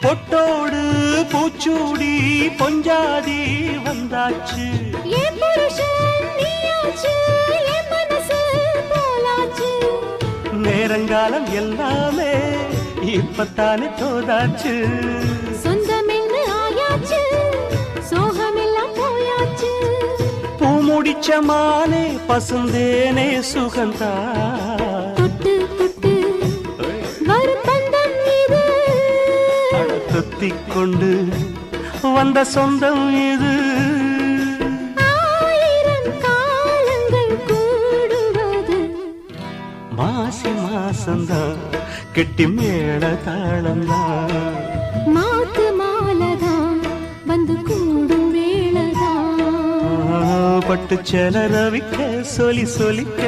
பொட்டோடு பூச்சூடி பொஞ்சாதி வந்தாச்சு. என் புருஷன் நீயாச்சு, என் மனசு போலாச்சு. நேரங்காலம் எல்லாமே இப்பத்தானே தோதாச்சு. சொந்தமென்னு ஆயாச்சு, சோகமெல்லாம் போயாச்சு. பூ முடிச்ச மானே பசுந்தேனே சுகந்தா. தொட்டு தொட்டு வரும் பந்தம் இது, தொத்திக் கொண்டு வந்த சொந்தம் இது. ஆயிரம் காலங்கள் கூடுவது மாசி மாசந்தான் கெட்டி மேள தாளந்தான். மாத்து மாலதான் வந்து கூடும் வேளதான். பட்டு செல ரவிக்க சொலி சொலிக்க